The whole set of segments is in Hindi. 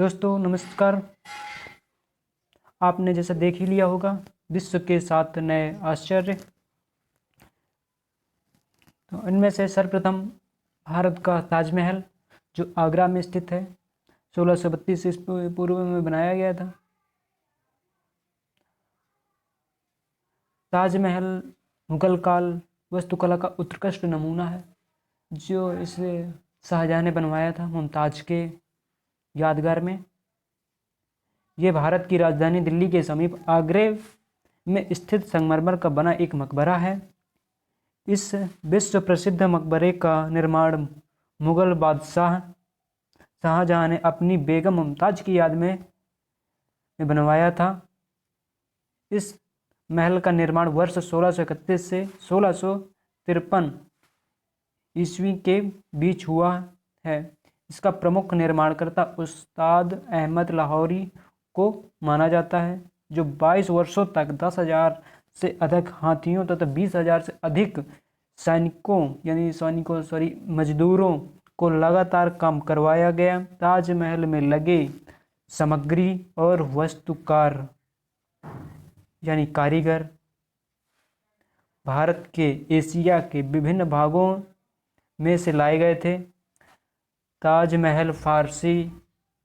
दोस्तों नमस्कार। आपने जैसा देख ही लिया होगा, विश्व के 7 नए आश्चर्य। तो इनमें से सर्वप्रथम भारत का ताजमहल, जो आगरा में स्थित है। 1632 ईस्वी पूर्व में बनाया गया था। ताजमहल मुगल काल वास्तुकला का उत्कृष्ट नमूना है, जो इसे शाहजहां ने बनवाया था मुमताज के यादगार में। ये भारत की राजधानी दिल्ली के समीप आगरे में स्थित संगमरमर का बना एक मकबरा है। इस विश्व प्रसिद्ध मकबरे का निर्माण मुगल बादशाह शाहजहां ने अपनी बेगम मुमताज की याद में बनवाया था। इस महल का निर्माण वर्ष 1631 से 1653 ईस्वी के बीच हुआ है। इसका प्रमुख निर्माणकर्ता उस्ताद अहमद लाहौरी को माना जाता है, जो 22 वर्षों तक 10,000 से अधिक हाथियों तथा 20,000 से अधिक मजदूरों को लगातार काम करवाया गया। ताजमहल में लगे सामग्री और वास्तुकार यानी कारीगर भारत के एशिया के विभिन्न भागों में से लाए गए थे। ताजमहल फारसी,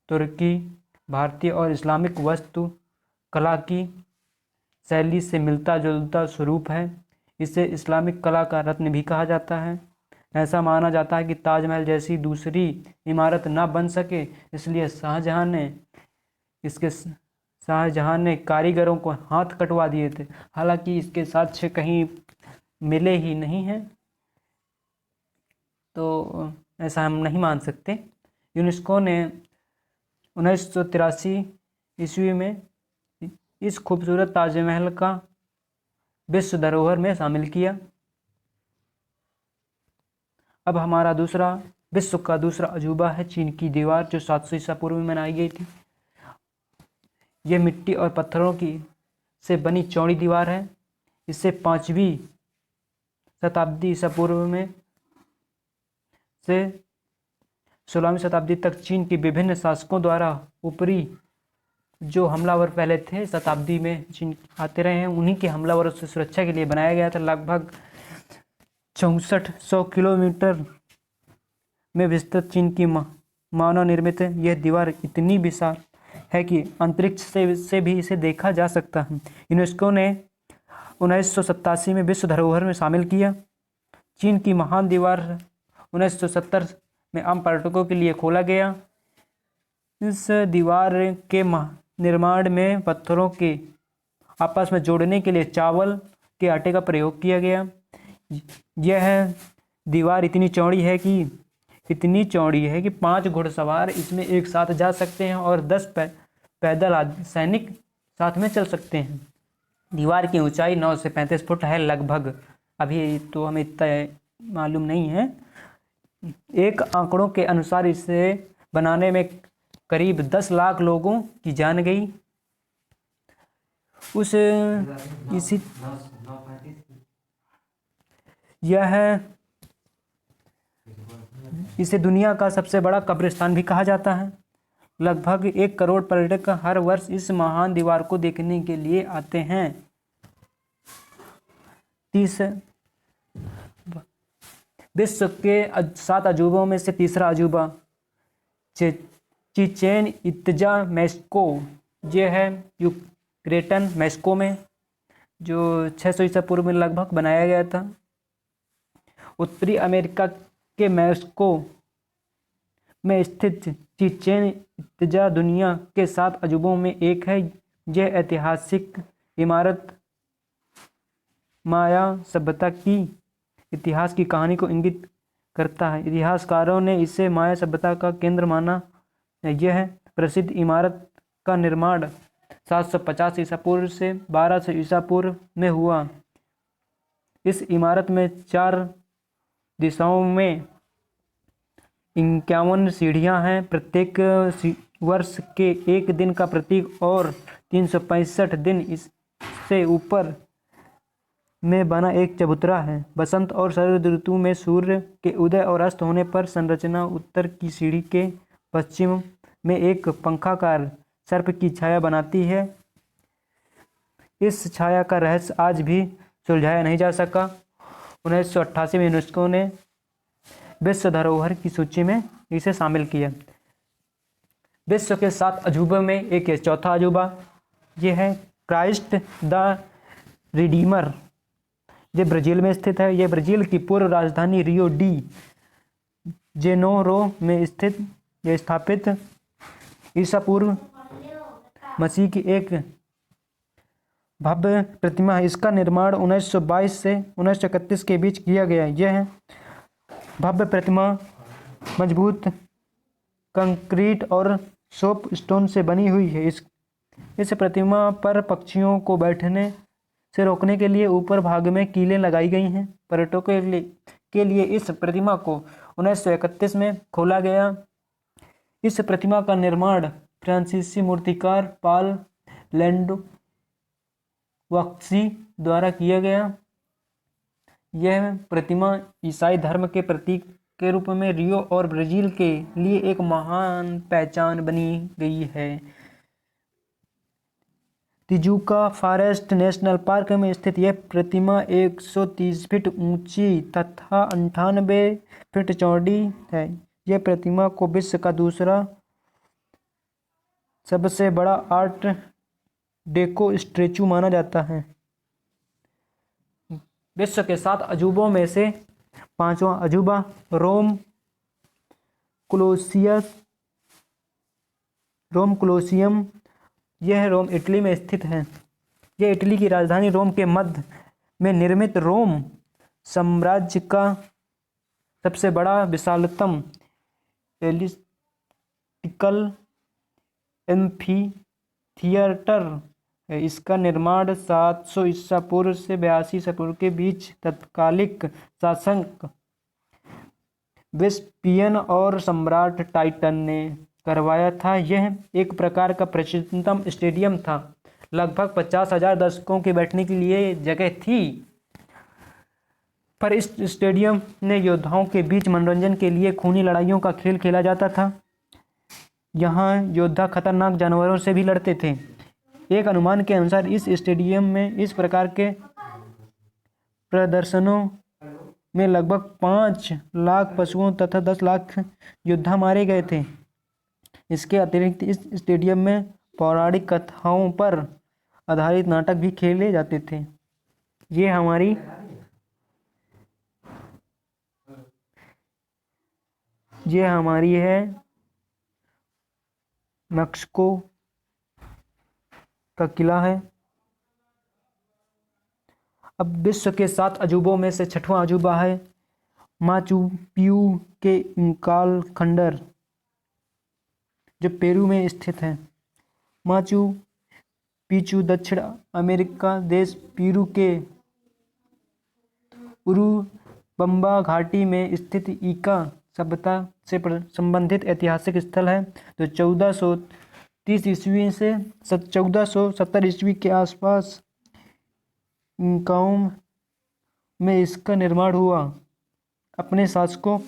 तुर्की, भारतीय और इस्लामिक वास्तु कला की शैली से मिलता जुलता स्वरूप है। इसे इस्लामिक कला का रत्न भी कहा जाता है। ऐसा माना जाता है कि ताजमहल जैसी दूसरी इमारत ना बन सके, इसलिए शाहजहां ने कारीगरों को हाथ कटवा दिए थे। हालांकि इसके साक्ष्य कहीं मिले ही नहीं हैं, तो ऐसा हम नहीं मान सकते। यूनेस्को ने 1983 ईस्वी में इस खूबसूरत ताजमहल का विश्व धरोहर में शामिल किया। अब हमारा विश्व का दूसरा अजूबा है चीन की दीवार, जो 700 ईसा पूर्व में बनाई गई थी। यह मिट्टी और पत्थरों से बनी चौड़ी दीवार है। इसे 5वीं शताब्दी ईसा पूर्व में से 16वीं शताब्दी तक चीन के विभिन्न शासकों द्वारा ऊपरी जो हमलावर पहले थे शताब्दी में चीन आते रहे हैं, उन्हीं के हमलावरों से सुरक्षा के लिए बनाया गया था। लगभग 6400 किलोमीटर में विस्तृत चीन की मानव निर्मित यह दीवार इतनी विशाल है कि अंतरिक्ष से भी इसे देखा जा सकता है। यूनेस्को ने 1987 में विश्व धरोहर में शामिल किया। चीन की महान दीवार 1970 में आम पर्यटकों के लिए खोला गया। इस दीवार के निर्माण में पत्थरों के आपस में जोड़ने के लिए चावल के आटे का प्रयोग किया गया। यह दीवार इतनी चौड़ी है कि 5 घुड़सवार इसमें एक साथ जा सकते हैं और 10 पैदल सैनिक साथ में चल सकते हैं। दीवार की ऊंचाई 9 से 35 फुट है लगभग। अभी तो हमें इतना मालूम नहीं है। एक आंकड़ों के अनुसार इसे बनाने में करीब 10 लाख लोगों की जान गई। इसे दुनिया का सबसे बड़ा कब्रिस्तान भी कहा जाता है। लगभग 1 करोड़ पर्यटक हर वर्ष इस महान दीवार को देखने के लिए आते हैं। विश्व के 7 अजूबों में से तीसरा अजूबा चिचेन इत्जा मेक्सिको। यह है यूक्रेटन मेक्सिको में, जो 600 ईसा पूर्व में लगभग बनाया गया था। उत्तरी अमेरिका के मेक्सिको में स्थित चिचेन इत्जा दुनिया के 7 अजूबों में एक है। यह ऐतिहासिक इमारत माया सभ्यता की इतिहास की कहानी को इंगित करता है। इतिहासकारों ने इसे माया सभ्यता का केंद्र माना है। यह प्रसिद्ध इमारत का निर्माण 750 ईसा पूर्व से 1200 ईसा पूर्व में हुआ। इस इमारत में 4 दिशाओं में 51 सीढ़ियां हैं। प्रत्येक वर्ष के एक दिन का प्रतीक और 365 दिन इससे ऊपर में बना एक चबूतरा है। बसंत और शरद ऋतु में सूर्य के उदय और अस्त होने पर संरचना उत्तर की सीढ़ी के पश्चिम में एक पंखाकार सर्प की छाया बनाती है। इस छाया का रहस्य आज भी सुलझाया नहीं जा सका। 1988 में यूनेस्को ने विश्व धरोहर की सूची में इसे शामिल किया। विश्व के 7 अजूबों में एक है चौथा अजूबा, ये है क्राइस्ट द रिडीमर। ये ब्राज़ील में स्थित है। ये ब्राज़ील की पूर्व राजधानी रियो डी जेनेरो में स्थित ये स्थापित ईसा पूर्व मसीह की एक भव्य प्रतिमा है। इसका निर्माण 1922 से 1931 के बीच किया गया। यह भव्य प्रतिमा मजबूत कंक्रीट और सोप स्टोन से बनी हुई है। इस प्रतिमा पर पक्षियों को बैठने से रोकने के लिए ऊपर भाग में कीलें लगाई गई हैं। पर्यटकों के लिए इस प्रतिमा को 1931 में खोला गया। इस प्रतिमा का निर्माण फ्रांसीसी मूर्तिकार पाल लैंडवॉक्सी द्वारा किया गया। यह प्रतिमा ईसाई धर्म के प्रतीक के रूप में रियो और ब्राज़ील के लिए एक महान पहचान बनी गई है। तिजुका फॉरेस्ट नेशनल पार्क में स्थित यह प्रतिमा 130 फीट ऊंची तथा 98 फीट चौड़ी है। यह प्रतिमा को विश्व का दूसरा सबसे बड़ा आर्ट डेको स्टैचू माना जाता है। विश्व के 7 अजूबों में से 5वां अजूबा रोम कोलोसियम। यह रोम इटली में स्थित है। यह इटली की राजधानी रोम के मध्य में निर्मित रोम साम्राज्य का सबसे बड़ा विशालतम एलिप्टिकल एम्फीथिएटर है। इसका निर्माण 700 ईसा पूर्व से 82 ईसा पूर्व के बीच तत्कालिक शासक वेस्पियन और सम्राट टाइटन ने करवाया था। यह एक प्रकार का प्राचीनतम स्टेडियम था। लगभग 50,000 दर्शकों के बैठने के लिए जगह थी। पर इस स्टेडियम में योद्धाओं के बीच मनोरंजन के लिए खूनी लड़ाइयों का खेल खेला जाता था। यहाँ योद्धा खतरनाक जानवरों से भी लड़ते थे। एक अनुमान के अनुसार इस स्टेडियम में इस प्रकार के प्रदर्शनों में लगभग 5 लाख पशुओं तथा 10 लाख योद्धा मारे गए थे। इसके अतिरिक्त इस स्टेडियम में पौराणिक कथाओं पर आधारित नाटक भी खेले जाते थे। ये हमारी है मैक्सिको का किला है। अब विश्व के 7 अजूबों में से 6वां अजूबा है माचू पिचू के इंकाल खंडर, जो पेरू में स्थित है। माचू पिचू दक्षिण अमेरिका देश पेरू के उरुबम्बा घाटी में स्थित इंका सभ्यता से संबंधित ऐतिहासिक स्थल है, जो 1430 ईस्वी से 1470 ईस्वी के आसपास इंकाओं में इसका निर्माण हुआ। अपने शासकों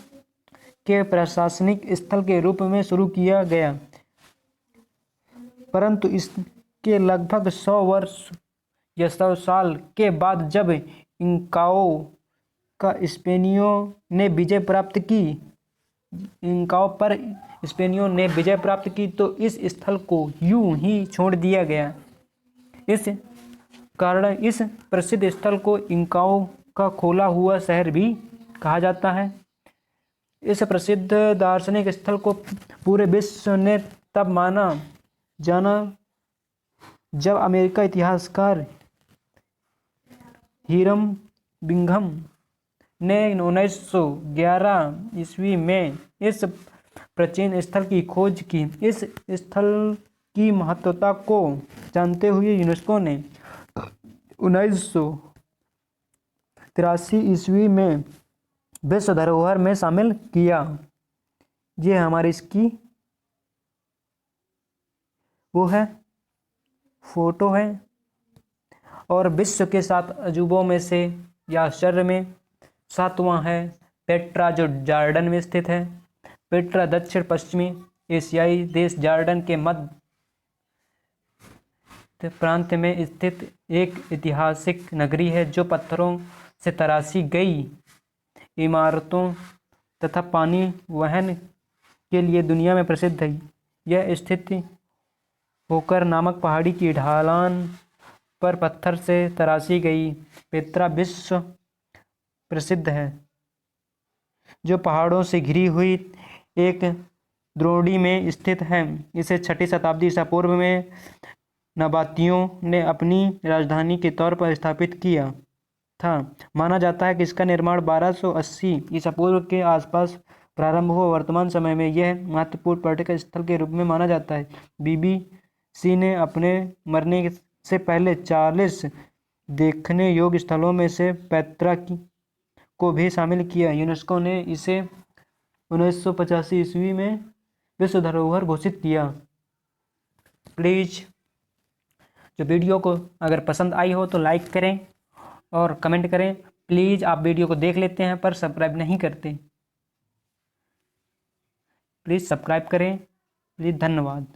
के प्रशासनिक स्थल के रूप में शुरू किया गया, परंतु इसके लगभग 100 वर्ष या 100 साल के बाद जब इंकाओं का स्पेनियों ने विजय प्राप्त की तो इस स्थल को यूं ही छोड़ दिया गया। इस कारण इस प्रसिद्ध स्थल को इंकाओं का खोला हुआ शहर भी कहा जाता है। इस प्रसिद्ध दार्शनिक स्थल को पूरे विश्व ने तब माना जाना जब अमेरिका इतिहासकार हिरम बिंघम ने 1911 ईस्वी में इस प्राचीन स्थल की खोज की। इस स्थल की महत्वता को जानते हुए यूनेस्को ने 1983 ईस्वी में विश्व धरोहर में शामिल किया। ये हमारी इसकी वो है फोटो है। और विश्व के 7 अजूबों में से या आश्चर्य में 7वां है पेट्रा, जो जॉर्डन में स्थित है। पेट्रा दक्षिण पश्चिमी एशियाई देश जॉर्डन के मध्य प्रांत में स्थित एक ऐतिहासिक नगरी है जो पत्थरों से तराशी गई इमारतों तथा पानी वहन के लिए दुनिया में प्रसिद्ध है। यह स्थित होकर नामक पहाड़ी की ढलान पर पत्थर से तराशी गई पेत्रा विश्व प्रसिद्ध है, जो पहाड़ों से घिरी हुई एक द्रोणी में स्थित है। इसे 6ठी शताब्दी ईसा पूर्व में नबातियों ने अपनी राजधानी के तौर पर स्थापित किया था। माना जाता है कि इसका निर्माण 1280 ईसा पूर्व के आसपास प्रारंभ हुआ। वर्तमान समय में यह महत्वपूर्ण पर्यटक स्थल के रूप में माना जाता है। BBC ने अपने मरने से पहले 40 देखने योग्य स्थलों में से पेत्रा को भी शामिल किया। यूनेस्को ने इसे 1985 ईस्वी में विश्व धरोहर घोषित किया। प्लीज़ जो वीडियो को अगर पसंद आई हो तो लाइक करें और कमेंट करें। प्लीज़ आप वीडियो को देख लेते हैं पर सब्सक्राइब नहीं करते, प्लीज़ सब्सक्राइब करें। प्लीज़, धन्यवाद।